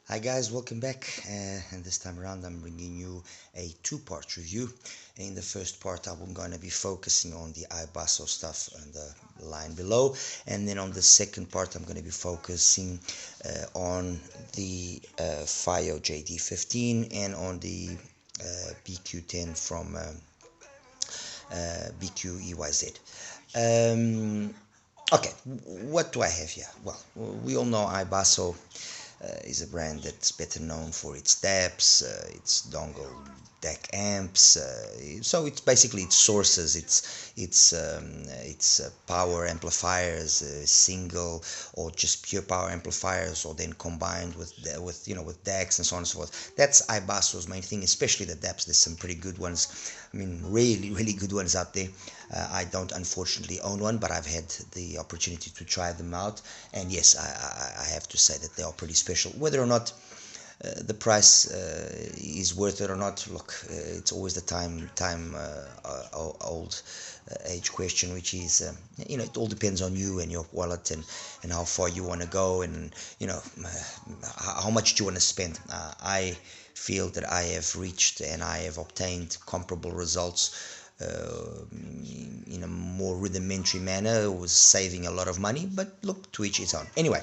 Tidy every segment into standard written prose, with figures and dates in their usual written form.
Hi guys, welcome back. And this time around, I'm bringing you a two-part review. In the first part, I'm going to be focusing on the IBASSO stuff on the line below, and then on the second part, I'm going to be focusing on the FIO JD15 and on the BQ10 from BQEYZ. Okay, what do I have here? Well, we all know IBASSO is a brand that's better known for its DAPs, its dongle DAC amps. So it's basically its sources, its power amplifiers, single or just pure power amplifiers, or then combined with DACs and so on and so forth. That's IBASSO's main thing, especially the DAPs. There's some pretty good ones. I mean, really good ones out there. I don't unfortunately own one, but I've had the opportunity to try them out, and yes, I have to say that they are pretty special. Whether or not the price is worth it or not, look, it's always the old age question, which is it all depends on you and your wallet, and how far you want to go, and how much do you want to spend. I feel that I have reached and I have obtained comparable results in a more rudimentary manner. It was saving a lot of money, but look, to each his own. Anyway,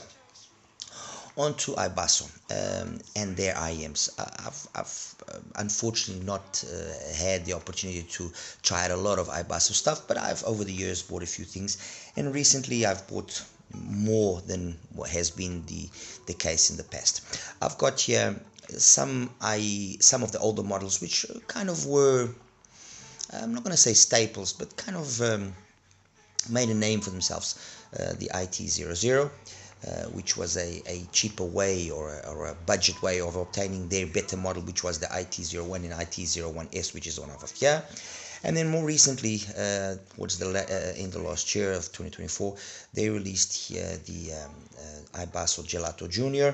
on to IBASSO and their IEMs. I've unfortunately not had the opportunity to try out a lot of IBASSO stuff, but I've over the years bought a few things, and recently I've bought more than what has been the case in the past. I've got here some of the older models, which kind of were, I'm not going to say staples, but kind of made a name for themselves. The IT00, which was a cheaper way or a budget way of obtaining their better model, which was the IT01 and IT01S, which is one of here. And then more recently, towards the end of last year of 2024, they released here the IBASSO Gelato Jr.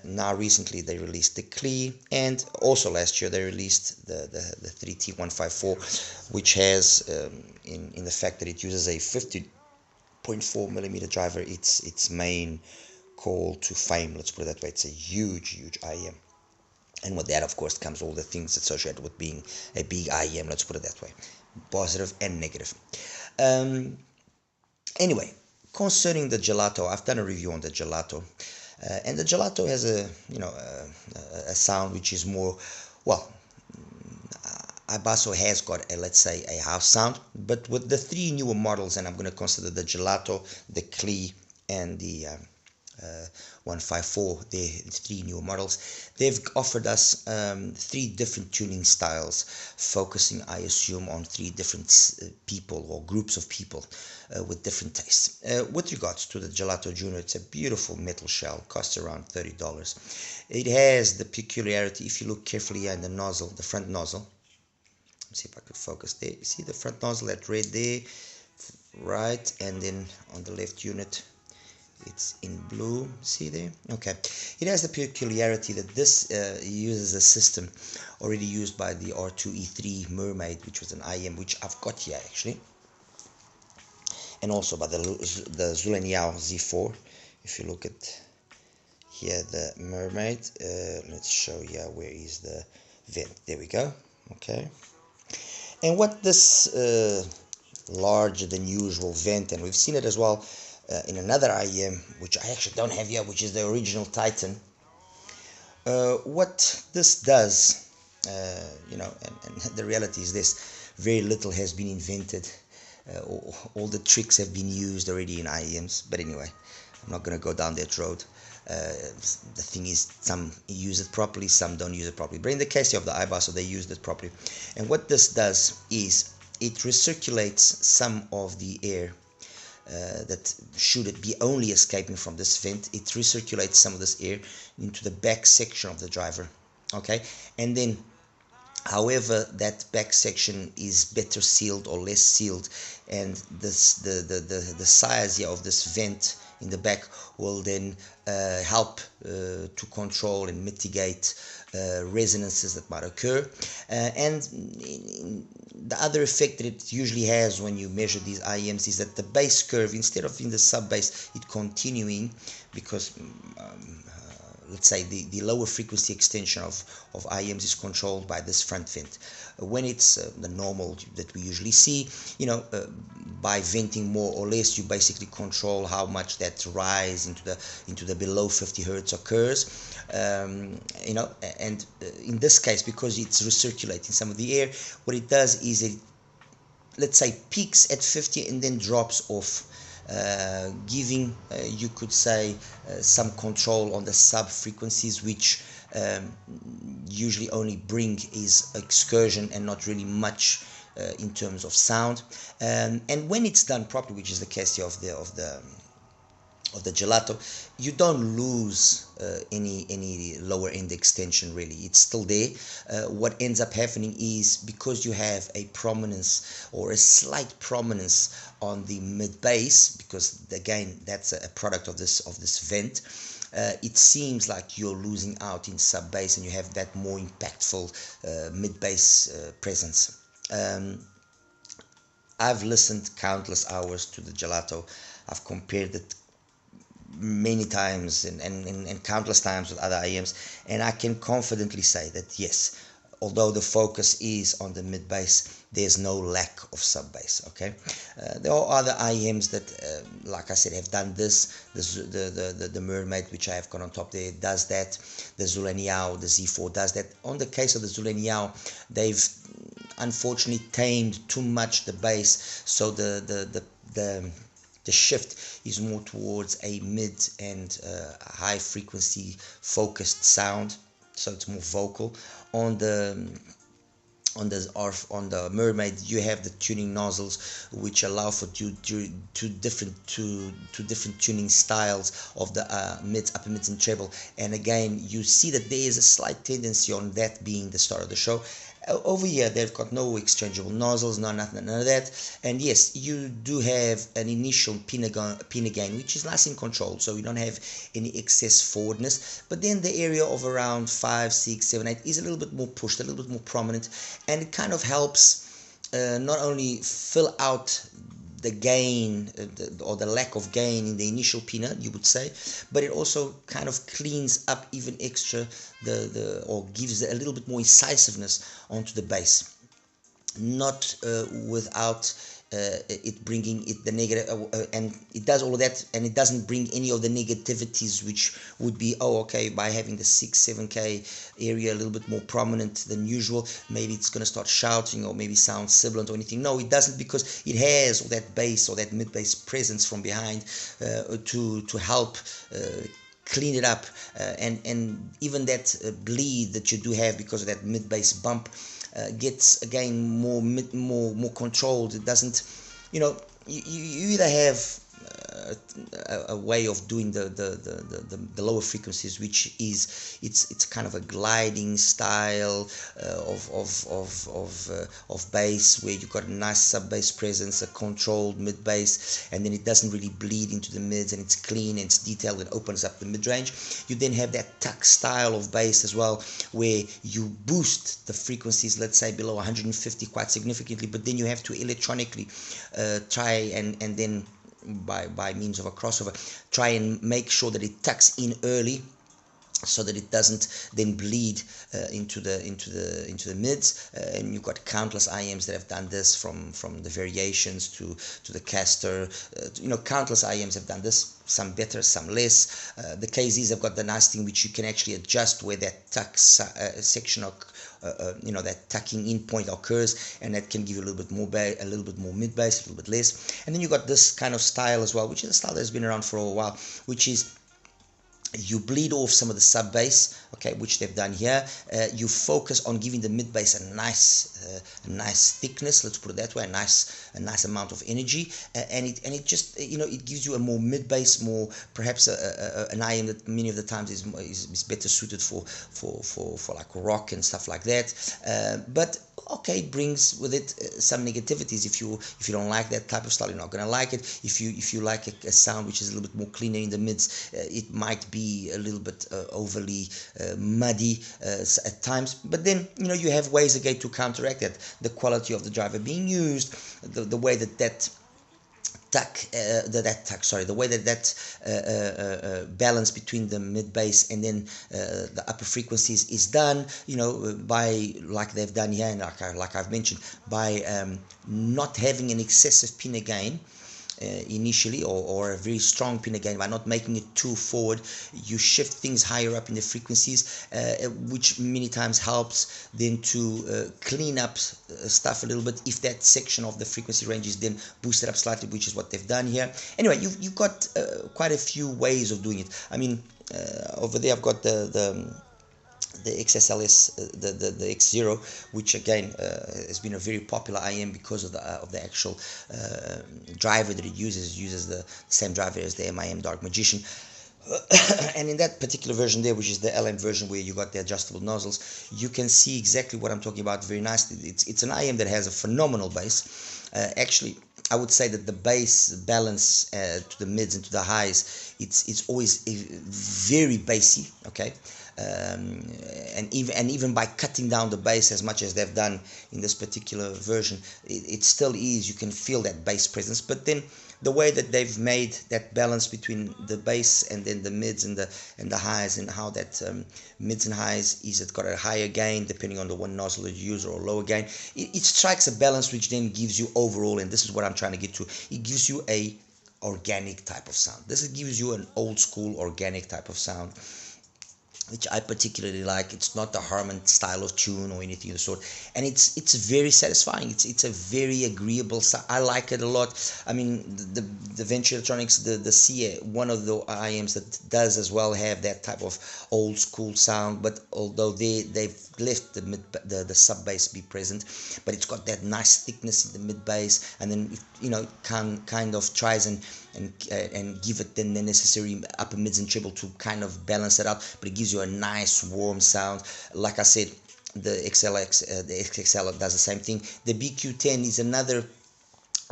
Now recently they released the Klee, and also last year they released the 3T-154, which has, in the fact that it uses a 50.4mm driver, its main call to fame, let's put it that way. It's a huge IEM. And with that, of course, comes all the things associated with being a big IEM, let's put it that way, positive and negative. Anyway, concerning the Gelato, I've done a review on the Gelato, and the Gelato has a sound which is more, well, IBASSO has got let's say a house sound, but with the three newer models, and I'm going to consider the Gelato, the Klee, and the 154, the three new models, they've offered us three different tuning styles, focusing, I assume, on three different people or groups of people with different tastes. With regards to the Gelato Jr, it's a beautiful metal shell, costs around $30. It has the peculiarity, if you look carefully in the nozzle, the front nozzle. Let's see if I could focus there. You see the front nozzle, that red there, right, and then on the left unit it's in blue, see there? Okay, it has the peculiarity that this uses a system already used by the R2E3 Mermaid, which was an IEM, which I've got here actually, and also by the Zuleniao Z4. If you look at here, the Mermaid, let's show you where is the vent. There we go. Okay, and what this larger than usual vent, and we've seen it as well in another IEM, which I actually don't have here, which is the original Titan. What this does, and the reality is this: very little has been invented. All the tricks have been used already in IEMs. But anyway, I'm not going to go down that road. The thing is, some use it properly, some don't use it properly. But in the case of the IBASSO, they used it properly. And what this does is it recirculates some of the air that should it be only escaping from this vent, it recirculates some of this air into the back section of the driver. Okay, and then however that back section is better sealed or less sealed, and this the size here of this vent in the back will then help to control and mitigate resonances that might occur. And the other effect that it usually has when you measure these IEMs is that the bass curve, instead of in the sub bass, it continuing, because let's say the lower frequency extension of IEMs is controlled by this front vent. When it's the normal that we usually see, by venting more or less, you basically control how much that rise into the below 50 hertz occurs. And in this case, because it's recirculating some of the air, what it does is it, let's say, peaks at 50 and then drops off, giving, you could say, some control on the sub frequencies, which usually only bring is excursion and not really much in terms of sound. And when it's done properly, which is the case here of the gelato, you don't lose any lower end extension really. It's still there. What ends up happening is, because you have a prominence or a slight prominence on the mid bass, because again that's a product of this vent, it seems like you're losing out in sub bass, and you have that more impactful mid bass presence. I've listened countless hours to the gelato. I've compared it many times and countless times with other IEMs, and I can confidently say that yes, although the focus is on the mid bass, there's no lack of sub bass. Okay, there are other IEMs that, like I said, have done this. The Mermaid, which I have got on top there, does that. The Zulaniao, the Z4 does that. On the case of the Zulaniao, they've unfortunately tamed too much the bass, so the shift is more towards a mid and high frequency focused sound, so it's more vocal. On the Mermaid, you have the tuning nozzles, which allow for two different tuning styles of the mids, upper mids, and treble. And again, you see that there is a slight tendency on that being the start of the show. Over here, they've got no exchangeable nozzles, none of that. And yes, you do have an initial pin gain, which is nice and controlled, so you don't have any excess forwardness. But then the area of around 5, 6, 7, 8 is a little bit more pushed, a little bit more prominent, and it kind of helps not only fill out the gain or the lack of gain in the initial pinna, you would say, but it also kind of cleans up even extra or gives a little bit more incisiveness onto the bass, not without it bringing it the negative, and it does all of that, and it doesn't bring any of the negativities, which would be, oh, okay, by having the 6-7K area a little bit more prominent than usual, maybe it's going to start shouting or maybe sound sibilant or anything. No, it doesn't, because it has all that bass or that mid bass presence from behind to help clean it up, and even that bleed that you do have because of that mid bass bump gets again more controlled. It doesn't, you either have a way of doing the lower frequencies, which is it's kind of a gliding style of bass, where you've got a nice sub bass presence, a controlled mid bass, and then it doesn't really bleed into the mids, and it's clean and it's detailed and opens up the mid range. You then have that tuck style of bass as well, where you boost the frequencies, let's say below 150 quite significantly, but then you have to electronically try and then by means of a crossover, try and make sure that it tucks in early, so that it doesn't then bleed into the mids. And you've got countless IEMs that have done this, from the variations to the caster. Countless IEMs have done this, some better, some less. The KZs have got the nice thing, which you can actually adjust where that tuck section of that tucking in point occurs, and that can give you a little bit more a little bit more mid bass, a little bit less. And then you got this kind of style as well, which is a style that's been around for a while, which is you bleed off some of the sub bass, okay, which they've done here. You focus on giving the mid bass a nice thickness, let's put it that way, a nice amount of energy, and it just it gives you a more mid bass, more perhaps an IEM that many of the times is better suited for like rock and stuff like that. But okay, it brings with it some negativities. If you don't like that type of style, you're not gonna like it. If you like a sound which is a little bit more cleaner in the mids, it might be a little bit overly muddy at times. But then you have ways again to counteract that. The quality of the driver being used, the way that the way that balance between the mid bass and then the upper frequencies is done, by, like they've done here, and like I've mentioned, by not having an excessive pinna gain initially, or a very strong pinna gain, by not making it too forward. You shift things higher up in the frequencies, which many times helps then to clean up stuff a little bit if that section of the frequency range is then boosted up slightly, which is what they've done here. Anyway, you've got quite a few ways of doing it. I mean, over there I've got the XSLS, the X0, which again has been a very popular IM because of the actual driver that it uses. It uses the same driver as the MIM Dark Magician. And in that particular version there, which is the LM version, where you got the adjustable nozzles, you can see exactly what I'm talking about very nicely. It's an IM that has a phenomenal bass. Actually, I would say that the bass balance to the mids and to the highs, it's always very bassy, okay? And even by cutting down the bass as much as they've done in this particular version, it still is, you can feel that bass presence. But then the way that they've made that balance between the bass and then the mids and the highs, and how that mids and highs is, it's got a higher gain depending on the one nozzle that you use, or a lower gain. It strikes a balance which then gives you overall, and this is what I'm trying to get to, it gives you a organic type of sound. This gives you an old school organic type of sound, which I particularly like. It's not the Harman style of tune or anything of the sort, and it's very satisfying. It's a very agreeable sound. I like it a lot. I mean, the Venture Electronics, the CA, one of the IMs that does as well have that type of old school sound, but although they've left the sub bass be present, but it's got that nice thickness in the mid bass, and then kind of tries and give it then the necessary upper mids and treble to kind of balance it out, but it gives you a nice warm sound. Like I said, the XXL does the same thing. The BQ10 is another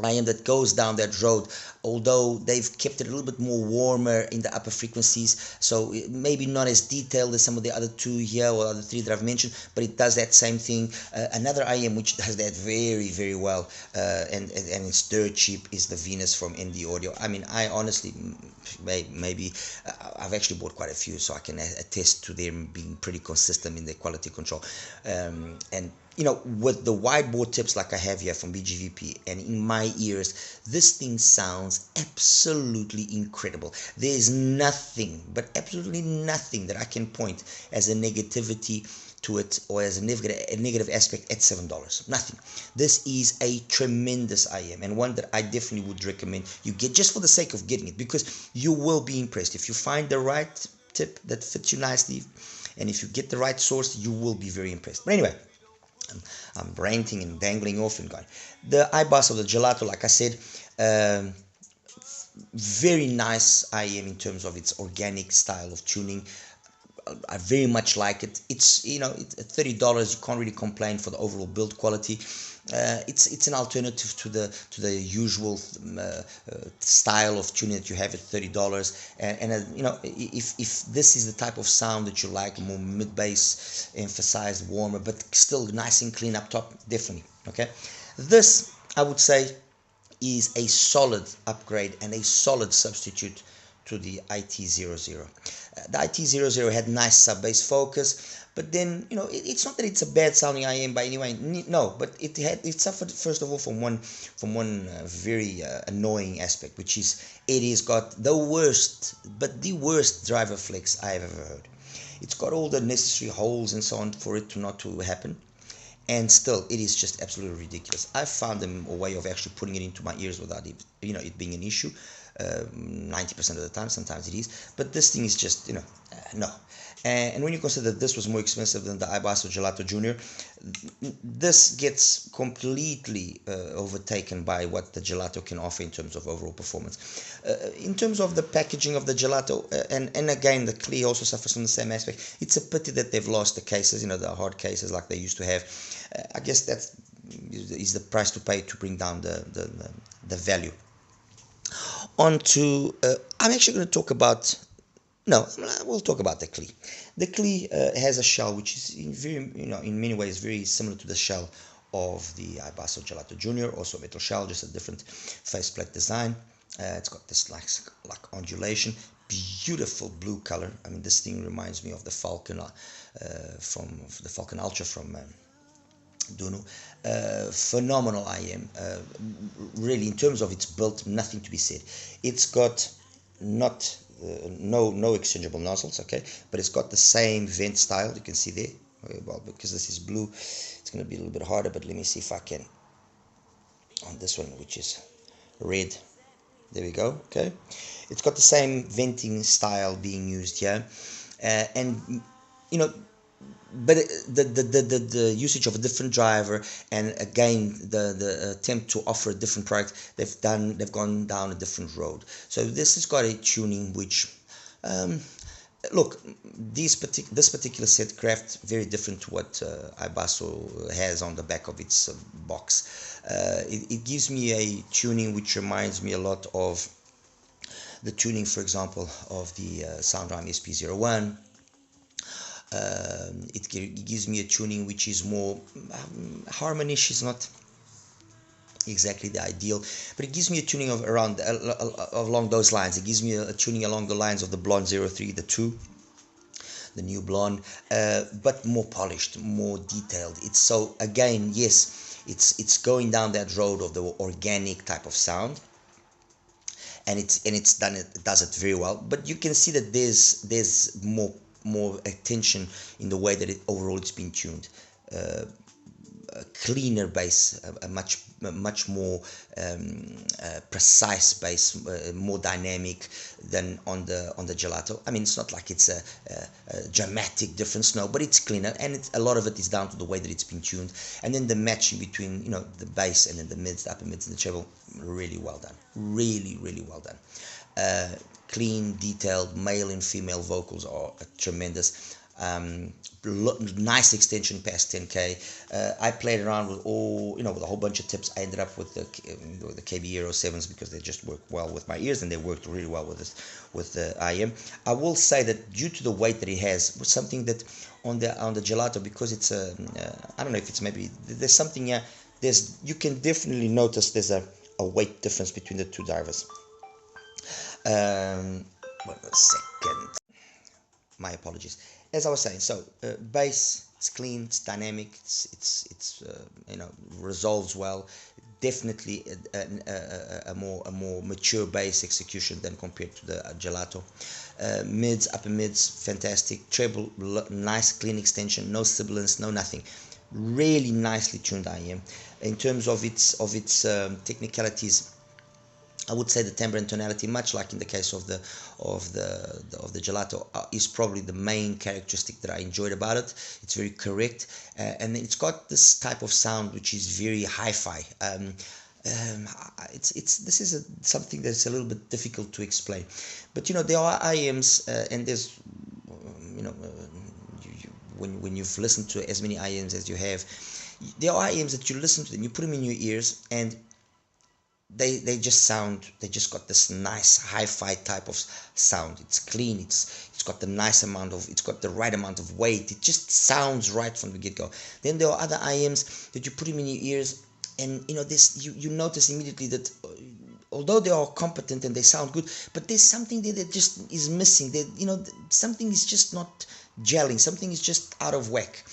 IM that goes down that road, although they've kept it a little bit more warmer in the upper frequencies, so maybe not as detailed as some of the other two here or other three that I've mentioned, but it does that same thing. Another IM which does that very, very well, and it's dirt cheap, is the Venus from ND Audio. I mean, I honestly, maybe I've actually bought quite a few, so I can attest to them being pretty consistent in their quality control. And with the wideboard tips like I have here from BGVP, and in my ears, this thing sounds absolutely incredible. There's nothing, but absolutely nothing, that I can point as a negativity to it, or as a negative aspect at $7. Nothing. This is a tremendous IM, and one that I definitely would recommend you get, just for the sake of getting it, because you will be impressed. If you find the right tip that fits you nicely, and if you get the right source, you will be very impressed. But anyway, I'm ranting and dangling off and going. The IBASSO, the Gelato, like I said, very nice IM in terms of its organic style of tuning. I very much like it. It's it's $30. You can't really complain for the overall build quality. It's an alternative to the usual style of tuning that you have at $30. And if this is the type of sound that you like, more mid bass emphasized, warmer, but still nice and clean up top, definitely. Okay, this I would say is a solid upgrade and a solid substitute to the IT00. The IT00 had nice sub-bass focus, but then it's not that it's a bad sounding IM by any way. No, but it suffered first of all from one very annoying aspect, which is it has got the worst driver flex I have ever heard. It's got all the necessary holes and so on for it not to happen, and still it is just absolutely ridiculous. I found a way of actually putting it into my ears without it being an issue. 90% of the time, sometimes it is, but this thing is just no. And when you consider that this was more expensive than the IBASSO Gelato Jr, this gets completely overtaken by what the Gelato can offer in terms of overall performance. In terms of the packaging of the Gelato, and again the Klee also suffers from the same aspect. It's a pity that they've lost the cases, the hard cases like they used to have. I guess that is the price to pay to bring down the value. On to, I'm actually going to talk about, we'll talk about the Klee. The Klee has a shell which is in many ways very similar to the shell of the IBASSO Gelato Jr, also metal shell, just a different faceplate design. It's got this like undulation, beautiful blue color. I mean, this thing reminds me of the Falcon from the Falcon Ultra from Duno. Phenomenal IM. Really, in terms of its build, nothing to be said. It's got not no exchangeable nozzles, okay, but it's got the same vent style. You can see there. Well, because this is blue, it's going to be a little bit harder, but let me see if I can on this one, which is red. There we go. Okay, it's got the same venting style being used here, and you know, but the usage of a different driver, and again the attempt to offer a different product, they've gone down a different road. So this has got a tuning which look, this particular set craft very different to what IBASSO has on the back of its box. It gives me a tuning which reminds me a lot of the tuning, for example, of the Soundrhyme SP01. It gives me a tuning which is more harmonish. Is not exactly the ideal, but it gives me a tuning of around along those lines. It gives me a tuning along the lines of the Blonde 03, the 2, the new Blonde, but more polished, more detailed. It's so, again, yes, it's going down that road of the organic type of sound, and it does it very well. But you can see that there's more attention in the way that overall it's been tuned. A cleaner bass, a much more precise bass, more dynamic than on the Gelato. I mean, it's not like it's a dramatic difference, no, but it's cleaner, and a lot of it is down to the way that it's been tuned, and then the matching between, you know, the bass and then the mids, the upper mids, and the treble. Really well done, really well done. Clean, detailed. Male and female vocals are tremendous. Nice extension past 10K. I played around with with a whole bunch of tips. I ended up with the KB Euro 7s because they just work well with my ears, and they worked really well with the IM. I will say that due to the weight that it has, was something that on the Gelato, because it's I don't know if it's, maybe there's something, you can definitely notice there's a weight difference between the two drivers. Wait a second. My apologies. As I was saying, so bass, it's clean, it's dynamic, it's resolves well. Definitely a more mature bass execution than compared to the Gelato. Mids, upper mids, fantastic. Treble, nice clean extension, no sibilance, no nothing. Really nicely tuned IM. In terms of its technicalities, I would say the timbre and tonality, much like in the case of the Gelato, is probably the main characteristic that I enjoyed about it. It's very correct, and it's got this type of sound which is very hi-fi. This is something that's a little bit difficult to explain, but there are IMs, and there's when you've listened to as many IMs as you have, there are IMs that you listen to them, you put them in your ears, and they just got this nice hi-fi type of sound. It's clean, it's got the right amount of weight. It just sounds right from the get-go. Then there are other IMs that you put them in your ears, and you notice immediately that although they are competent and they sound good, but there's something there that just is missing. Something is just not gelling, something is just out of whack.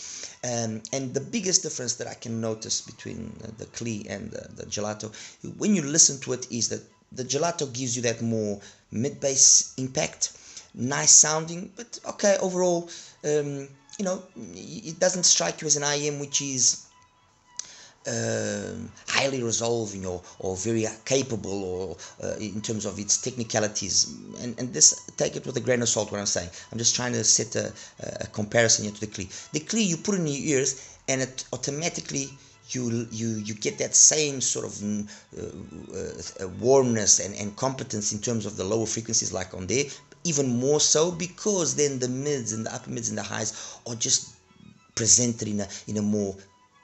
And the biggest difference that I can notice between the Klee and the Gelato, when you listen to it, is that the Gelato gives you that more mid-bass impact, nice sounding, but okay, overall, it doesn't strike you as an IM which is highly resolving or very capable, or in terms of its technicalities, and this, take it with a grain of salt what I'm saying. I'm just trying to set a comparison here to the Klee. The Klee, you put in your ears, and it automatically you get that same sort of warmness and competence in terms of the lower frequencies, like on there, even more so, because then the mids and the upper mids and the highs are just presented in a more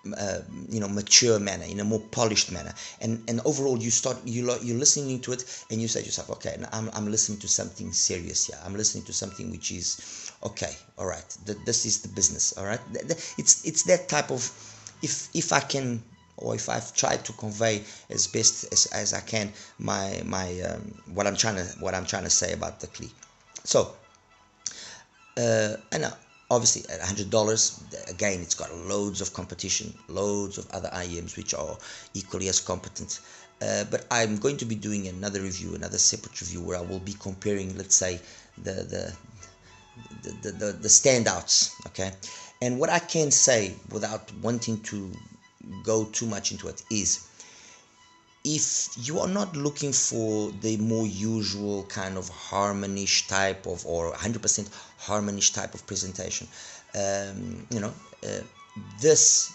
mature manner, in a more polished manner, and overall you're listening to it, and you say to yourself, okay, I'm listening to something serious here. I'm listening to something which is okay. All right, this is the business. All right, it's that type of if I can, or if I've tried to convey as best as I can what I'm trying to say about the Klee. So and obviously at $100, again, it's got loads of competition, loads of other IEMs which are equally as competent. But I'm going to be doing another review, another separate review, where I will be comparing, let's say, the standouts. Okay, and what I can say without wanting to go too much into it is, if you are not looking for the more usual kind of harmonish type of, or 100% harmonish type of presentation, you know, this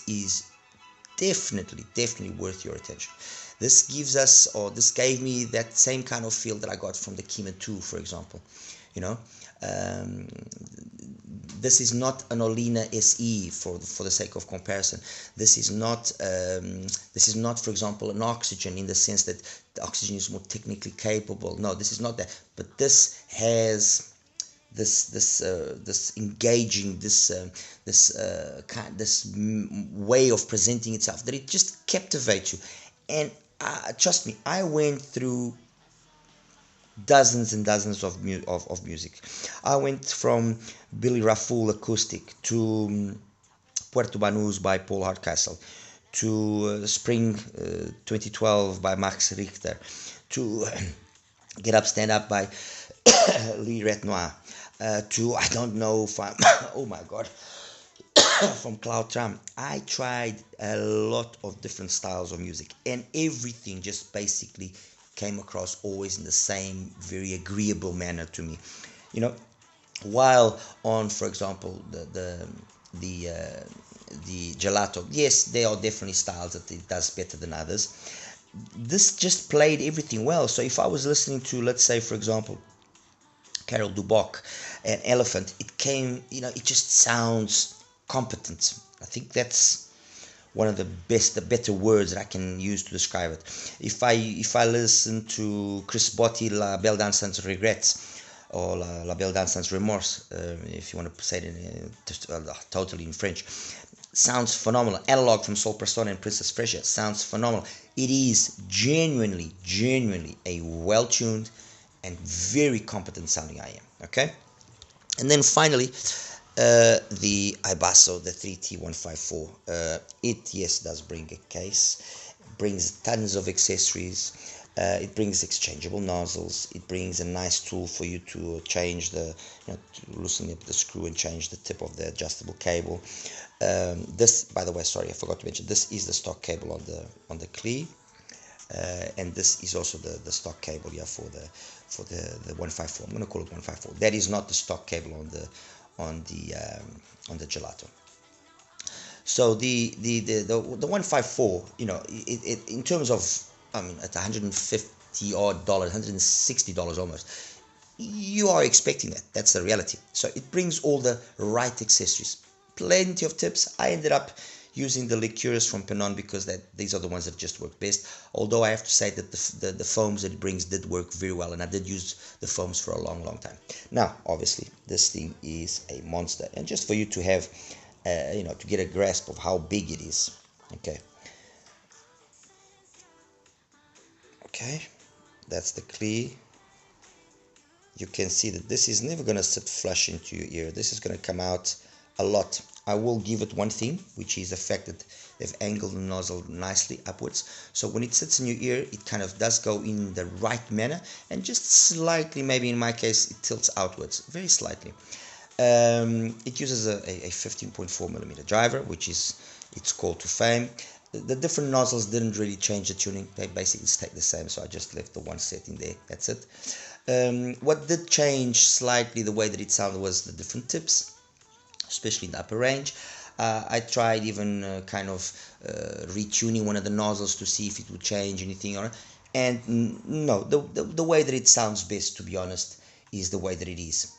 is definitely worth your attention. This gives us, or this gave me, that same kind of feel that I got from the Kima 2, for example. You know, this is not an Olina SE for the sake of comparison. This is not, for example, an Oxygen, in the sense that the Oxygen is more technically capable. No, this is not that. But this has this engaging, this way of presenting itself, that it just captivates you. And trust me, I went through dozens and dozens of music. I went from Billy Rafful acoustic to Puerto Banús by Paul Hardcastle, to Spring 2012 by Max Richter, to Get Up Stand Up by Lee Retnoir, to, I don't know if I'm oh my god, from Cloud Tram. I tried a lot of different styles of music, and everything just basically came across always in the same very agreeable manner to me. You know, while on, for example, the Gelato, yes, there are definitely styles that it does better than others. This just played everything well. So if I was listening to, let's say, for example, Carol Duboc and Elephant, it came, you know, it just sounds competent. I think that's one of the better words that I can use to describe it. If I listen to Chris Botti, La Belle Dame Sans Regrets, or La Belle Dame Sans Remorse, if you want to say it totally in French, sounds phenomenal. Analog from Soul Persona and Princess Fresia sounds phenomenal. It is genuinely a well-tuned and very competent sounding IM. Okay, and then finally, the IBASSO, the 3T-154. It, yes, does bring a case, brings tons of accessories. It brings exchangeable nozzles. It brings a nice tool for you to change the, to loosen up the screw and change the tip of the adjustable cable. This, by the way, sorry, I forgot to mention, this is the stock cable on the Klee, and this is also the stock cable, yeah, for the 154. I'm going to call it 154. That is not the stock cable on the Gelato. So the 154, you know, it in terms of, I mean, at $150 odd, $160 almost, you are expecting that. That's the reality. So it brings all the right accessories, plenty of tips. I ended up using the liqueurs from Penon because these are the ones that just work best. Although I have to say that the foams that it brings did work very well, and I did use the foams for a long time. Now, obviously, this thing is a monster, and just for you to have, to get a grasp of how big it is. Okay, that's the Klee. You can see that this is never going to sit flush into your ear. This is going to come out a lot. I will give it one thing, which is the fact that they've angled the nozzle nicely upwards. So when it sits in your ear, it kind of does go in the right manner, and just slightly, maybe in my case, it tilts outwards, very slightly. It uses a 15.4mm driver, which is its call to fame. The different nozzles didn't really change the tuning. They basically stayed the same, so I just left the one setting there. That's it. What did change slightly the way that it sounded was the different tips, especially in the upper range. I tried even kind of retuning one of the nozzles to see if it would change anything on it. And no, the way that it sounds best, to be honest, is the way that it is.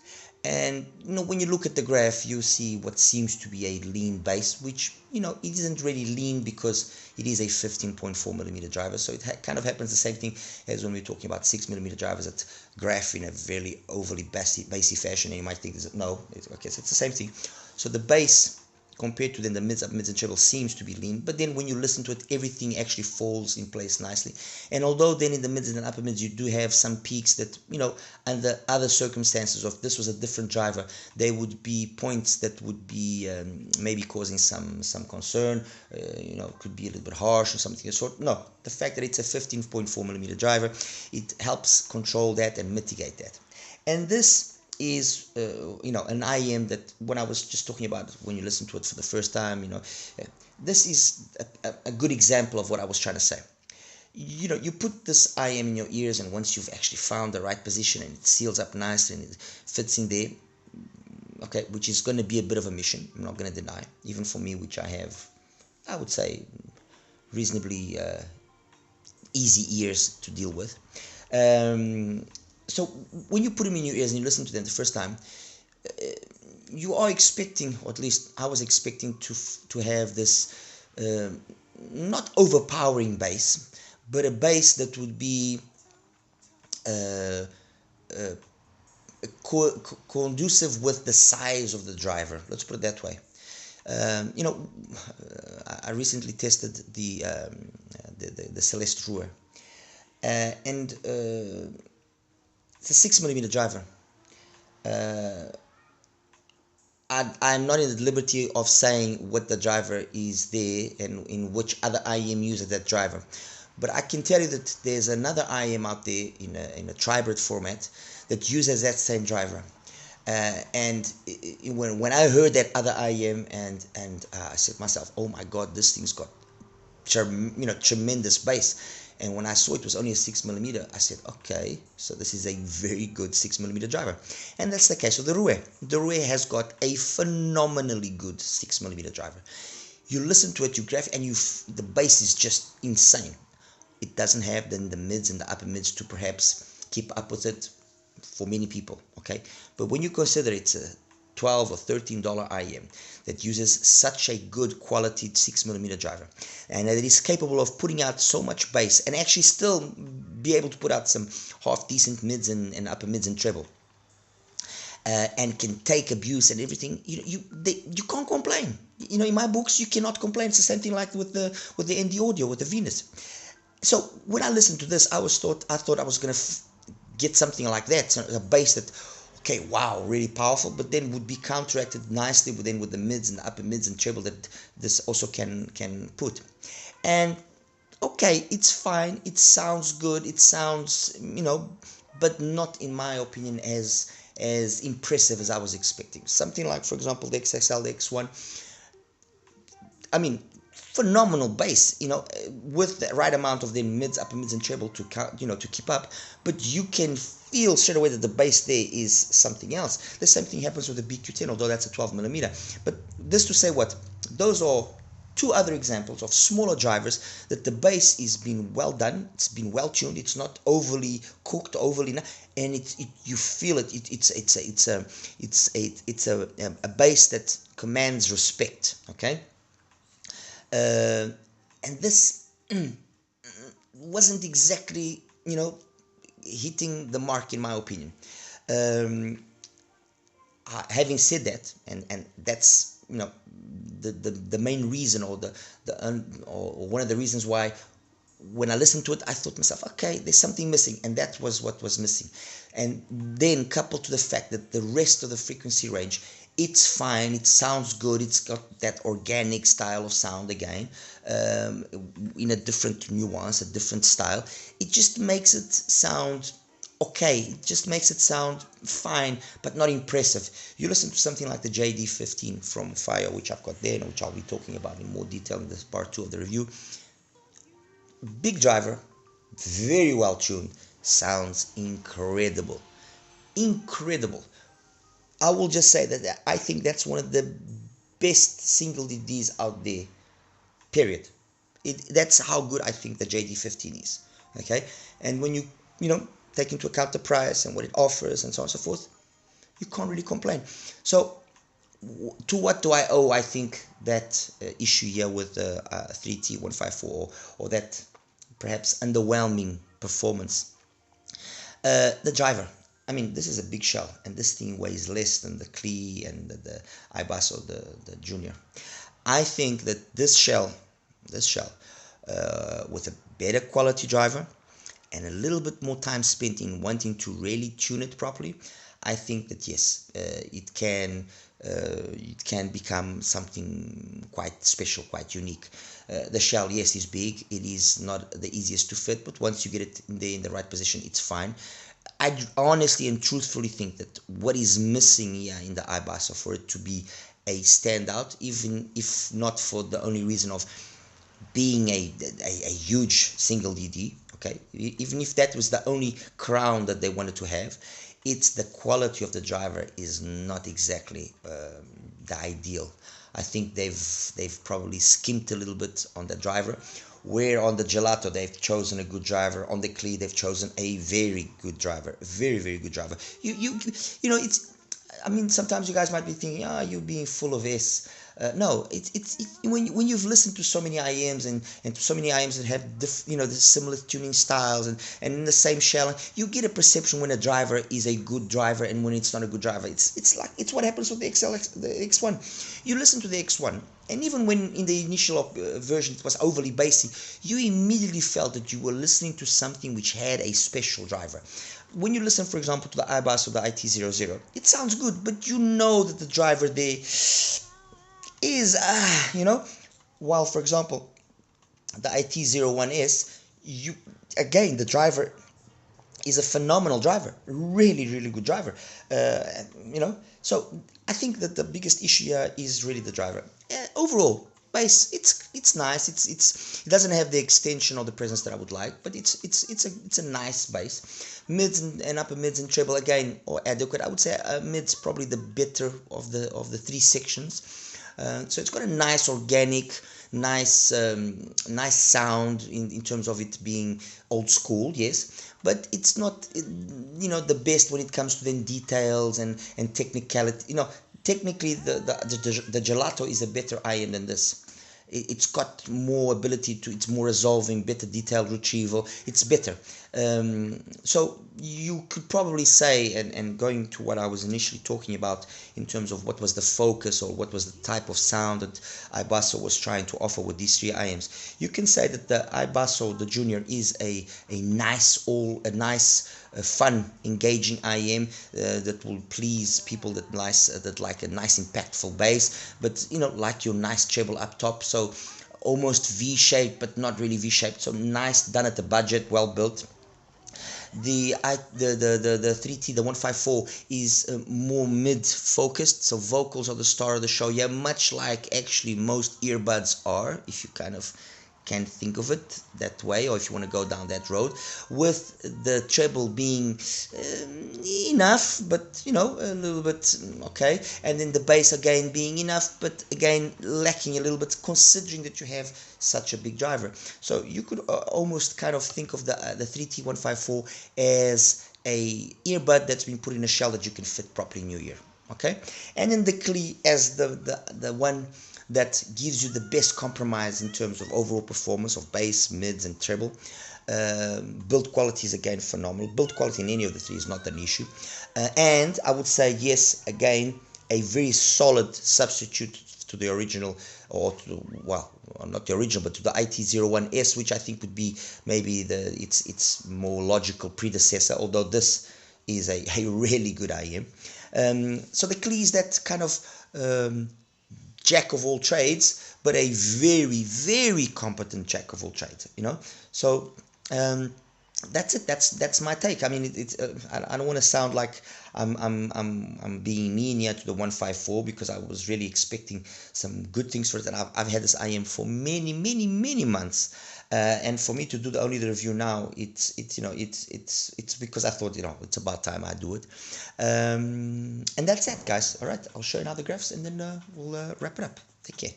And when you look at the graph, you see what seems to be a lean bass, which it isn't really lean because it is a 15.4mm driver. So it kind of happens the same thing as when we're talking about 6mm drivers that graph in a very overly bassy fashion, and you might think, no, okay, so it's the same thing. So the bass compared to then the mids, upper mids, and treble seems to be lean. But then when you listen to it, everything actually falls in place nicely. And although then in the mids and upper mids you do have some peaks that, under other circumstances, if this was a different driver, there would be points that would be maybe causing some concern. Could be a little bit harsh or something of the sort. No, the fact that it's a 15.4mm driver, it helps control that and mitigate that. And this is an IEM that, when I was just talking about it, when you listen to it for the first time, this is a good example of what I was trying to say. You put this IEM in your ears, and once you've actually found the right position and it seals up nicely and it fits in there, okay, which is going to be a bit of a mission, I'm not going to deny, even for me, which I have, I would say, reasonably easy ears to deal with. So when you put them in your ears and you listen to them the first time, you are expecting, or at least I was expecting, to have this not overpowering bass, but a bass that would be conducive with the size of the driver. Let's put it that way. I recently tested the Celeste Ruhr, and it's a 6mm driver. I'm not in the liberty of saying what the driver is there and in which other IEM uses that driver, but I can tell you that there's another IEM out there in a tri-bird format that uses that same driver. And when I heard that other IEM, and I said to myself, oh my God, this thing's got tremendous bass. And when I saw it was only a 6mm, I said, okay, so this is a very good 6mm driver. And that's the case with the Ruhr. The Ruhr has got a phenomenally good 6mm driver. You listen to it, you graph, and the bass is just insane. It doesn't have then the mids and the upper mids to perhaps keep up with it for many people, okay? But when you consider it's a $12 or $13 IEM that uses such a good quality 6mm driver, and that it is capable of putting out so much bass and actually still be able to put out some half decent mids and upper mids and treble, and can take abuse and everything, you can't complain. In my books you cannot complain. It's the same thing like with the ND Audio, with the Venus. So when I listened to this, I thought I was going to get something like that, a bass that, okay, wow, really powerful, but then would be counteracted nicely with the mids and the upper mids and treble that this also can put. And okay, it's fine, it sounds good, it sounds, but not, in my opinion, as impressive as I was expecting. Something like, for example, the XXL, the X1, I mean, phenomenal bass, with the right amount of the mids, upper mids, and treble to keep up, but you can feel straight away that the bass there is something else. The same thing happens with the BQ10, although that's a 12mm. But this to say what? Those are two other examples of smaller drivers that the bass is being well done, it's been well tuned, it's not overly cooked, and you feel it. It's a bass that commands respect. Okay. And this wasn't exactly, hitting the mark, in my opinion. Having said that, and that's, the main reason, or or one of the reasons why, when I listened to it, I thought to myself, okay, there's something missing, and that was what was missing. And then coupled to the fact that the rest of the frequency range, it's fine, it sounds good, it's got that organic style of sound again, in a different nuance, a different style. It just makes it sound okay, it just makes it sound fine, but not impressive. You listen to something like the JD15 from Fire, which I've got there, and which I'll be talking about in more detail in this part 2 of the review. Big driver, very well tuned, sounds incredible. I will just say that I think that's one of the best single DDs out there, period. That's how good I think the JD15 is, okay? And when you take into account the price and what it offers and so on and so forth, you can't really complain. So to what do I owe, I think, that issue here with the 3T-154, or that perhaps underwhelming performance? The driver. I mean, this is a big shell, and this thing weighs less than the Klee and the IBASSO, the Junior. I think that this shell, with a better quality driver and a little bit more time spent in wanting to really tune it properly, I think that yes, it can become something quite special, quite unique. The shell, yes, is big. It is not the easiest to fit, but once you get it in the right position, it's fine. I honestly and truthfully think that what is missing here in the IBASSO for it to be a standout, even if not for the only reason of being a huge single DD, okay, even if that was the only crown that they wanted to have, it's the quality of the driver is not exactly the ideal. I think they've probably skimped a little bit on the driver, where on the Gelato they've chosen a good driver. On the Klee they've chosen a very good driver, very good driver. You know, it's, I mean, sometimes you guys might be thinking, ah, you're being full of S. No, it's when you've listened to so many IMs and to so many IMs that have the similar tuning styles and in the same shell, you get a perception when a driver is a good driver and when it's not a good driver. It's what happens with the X1. You listen to the X1, and even when in the initial version it was overly bassy, you immediately felt that you were listening to something which had a special driver. When you listen, for example, to the IBASSO, the IT00, it sounds good, but you know that the driver there is, while, for example, the IT01S, again, the driver is a phenomenal driver, really good driver, so I think that the biggest issue here is really the driver. Overall, bass, it's nice. It doesn't have the extension or the presence that I would like, but it's a nice bass. Mids and upper mids and treble again, or adequate. I would say mids probably the better of the three sections. So it's got a nice organic, nice sound in terms of it being old school, yes, but it's not the best when it comes to then details and technicality. Technically the Gelato is a better IM than this. It's got more ability it's more resolving, better detailed retrieval, it's better. So you could probably say, and going to what I was initially talking about in terms of what was the focus or what was the type of sound that IBASSO was trying to offer with these three IMs, you can say that the IBASSO, the Junior, is a nice, fun, engaging IM that will please people that like a nice impactful bass, but like your nice treble up top, so almost V-shaped but not really V-shaped, so nice, done at the budget, well built. The 3T, the 154, is more mid focused, so vocals are the star of the show, yeah, much like actually most earbuds are, if you kind of can think of it that way, or if you want to go down that road, with the treble being enough, but a little bit okay, and then the bass again being enough, but again lacking a little bit, considering that you have such a big driver. So you could almost kind of think of the 3T-154 as a earbud that's been put in a shell that you can fit properly in your ear, okay, and then the Klee as the one that gives you the best compromise in terms of overall performance of bass, mids, and treble. Build quality is again phenomenal. Build quality in any of the three is not an issue. And I would say, yes, again, a very solid substitute to the original, or not the original, but to the IT01S, which I think would be maybe its more logical predecessor, although this is a really good IM. So the Klee is that kind of jack of all trades, but a very competent jack of all trades. So that's it. That's my take. I mean, I don't want to sound like I'm being mean here to the 154, because I was really expecting some good things for it, and I've had this IM for many months, and for me to do only the review now, it's because I thought it's about time I do it, and that's it, guys. All right, I'll show you now the graphs, and then we'll wrap it up. Take care.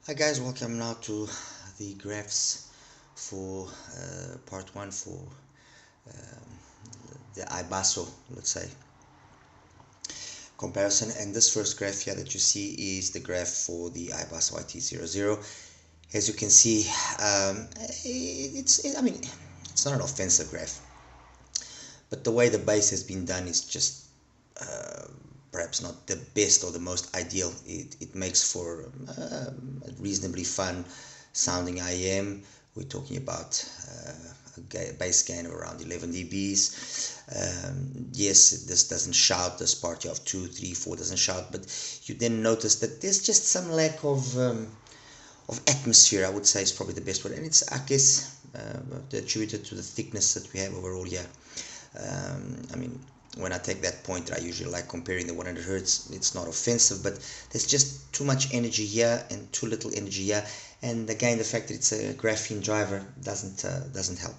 Hi guys, welcome now to the graphs for part 1 for the IBASSO, let's say, comparison. And this first graph here that you see is the graph for the IBASSO IT00. As you can see, it's not an offensive graph. but the way the bass has been done is just perhaps not the best or the most ideal. It makes for a reasonably fun sounding IEM. We're talking about a bass gain of around 11 dBs. Yes, this doesn't shout. This part you have 2, 3, 4 doesn't shout, but you then notice that there's just some lack of atmosphere, I would say, is probably the best word, and it's, I guess, attributed to the thickness that we have overall here. I mean, when I take that point, I usually like comparing the 100 Hertz. It's not offensive, but there's just too much energy here and too little energy here. And again, the fact that it's a graphene driver doesn't help.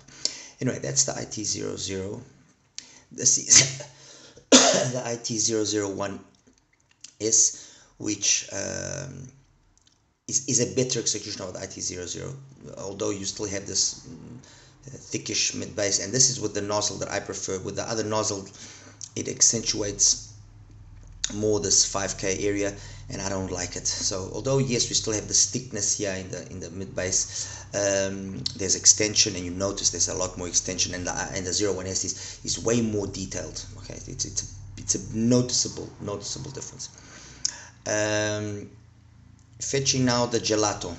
Anyway, that's the IT00. This is the IT001S, which is a better execution of the IT00, although you still have this thickish mid bass, and this is with the nozzle that I prefer. With the other nozzle, it accentuates more this 5K area, and I don't like it. So although yes, we still have this thickness here in the mid bass, there's extension, and you notice there's a lot more extension, and the 01S is way more detailed. Okay, it's a noticeable difference. Fetching now the Gelato,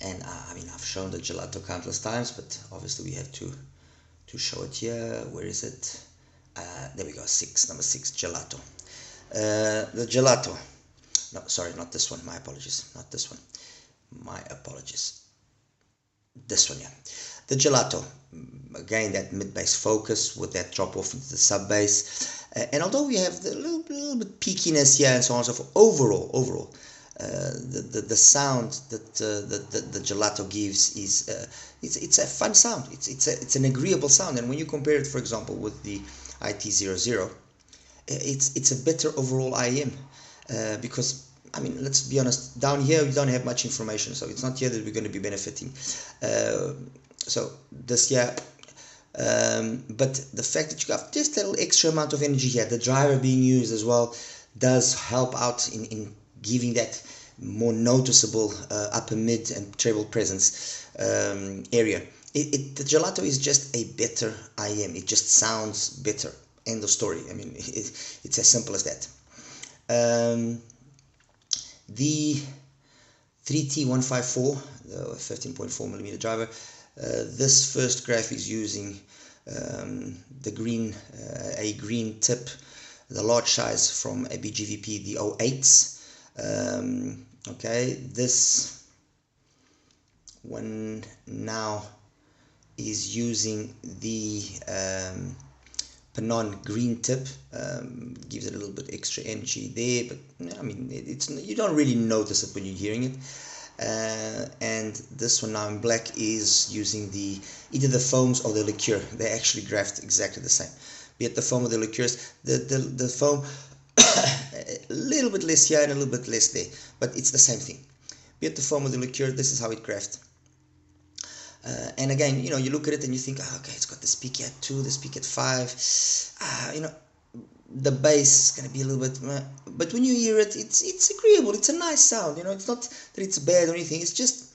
and I mean, I've shown the Gelato countless times, but obviously we have to show it here. Where is it? There we go, number 6, Gelato. The Gelato, no, sorry, not this one, my apologies, not this one, my apologies, this one, yeah. The Gelato, again, that mid-bass focus with that drop off into the sub-bass, and although we have the little bit peakiness here and so on and so forth, overall, the sound that the Gelato gives is it's a fun sound. It's an agreeable sound, and when you compare it, for example, with the IT00, it's a better overall IEM, because I mean, let's be honest, down here we don't have much information, so it's not here that we're going to be benefiting. So this here, but the fact that you got just a little extra amount of energy here, the driver being used as well, does help out in giving that more noticeable upper mid and treble presence area. The Gelato is just a better IEM. It just sounds better. End of story. I mean, it's as simple as that. The 3T-154, the 15.4mm driver, this first graph is using a green tip, the large size from a BGVP, the 08s. Okay, this one now is using the Panon green tip, gives it a little bit extra energy there, but I mean, you don't really notice it when you're hearing it. And this one now in black is using either the foams or the liqueur. They're actually graphed exactly the same, be it the foam or the liqueurs. The foam a little bit less here and a little bit less there, but it's the same thing. Be it the foam or the liqueur, this is how it graphed. And again, you know, you look at it and you think, oh, okay, it's got this peak at 2, this peak at 5. You know, the bass is going to be a little bit, but when you hear it, it's agreeable. It's a nice sound. You know, it's not that it's bad or anything. It's just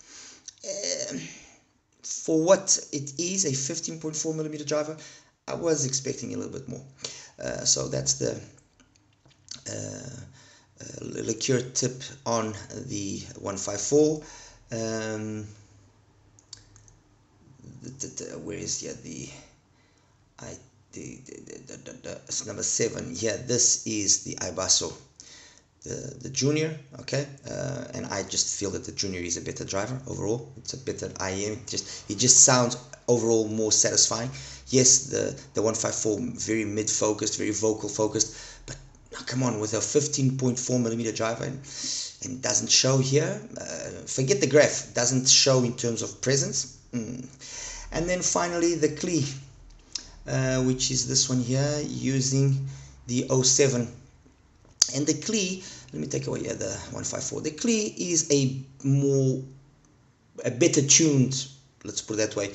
for what it is, a 15.4mm driver, I was expecting a little bit more. So that's the liqueur tip on the 154. Where is here the number 7? Yeah, this is the IBASSO, the Junior. Okay, and I just feel that the Junior is a better driver overall. It's a better IEM. It just sounds overall more satisfying. Yes, the 154 very mid focused, very vocal focused, but now come on, with a 15.4mm driver and doesn't show here. Forget the graph, doesn't show in terms of presence. And then finally the Klee, which is this one here, using the 07. And the Klee, let me take away the 154. The Klee is a better tuned, let's put it that way,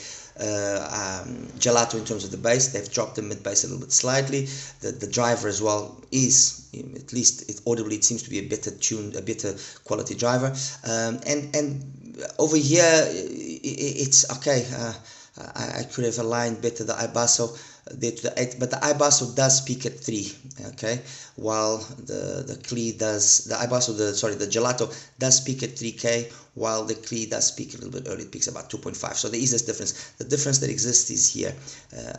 Gelato in terms of the bass. They've dropped the mid bass a little bit slightly. The driver as well is, at least audibly, it seems to be a better tuned, a better quality driver. And over here, it's okay. I could have aligned better the IBASSO, there to the 8, but the IBASSO does peak at 3, okay, while the Klee does, the Gelato does peak at 3K, while the Klee does peak a little bit early. It peaks about 2.5. So there is this difference. The difference that exists is here.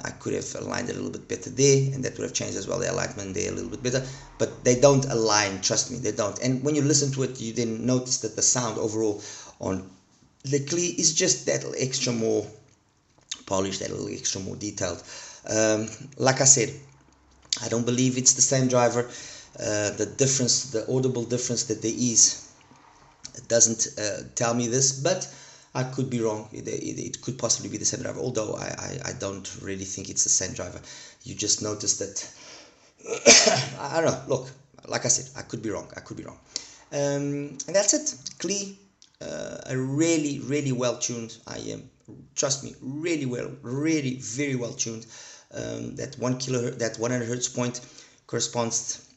I could have aligned it a little bit better there, and that would have changed as well, the alignment there a little bit better, but they don't align, trust me, they don't. And when you listen to it, you then notice that the sound overall on the Klee is just that little extra more polished, that little extra more detailed. Like I said, I don't believe it's the same driver. The difference, the audible difference that there is, it doesn't tell me this, but I could be wrong. It could possibly be the same driver, although I don't really think it's the same driver. You just notice that, I don't know, look, like I said, I could be wrong, and that's it. Klee, a really well tuned IM, trust me, really very well tuned. That 1 kilohertz, that 100 hertz point corresponds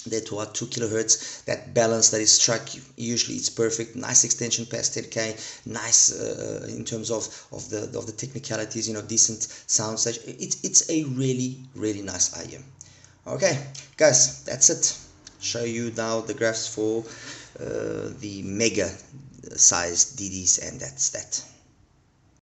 there to our 2 kilohertz. That balance that is struck, usually it's perfect. Nice extension past 10K, nice in terms of the technicalities, you know, decent sound stage. It's a really nice IM. Okay guys, that's it. Show you now the graphs for the mega size DDs, and that's that.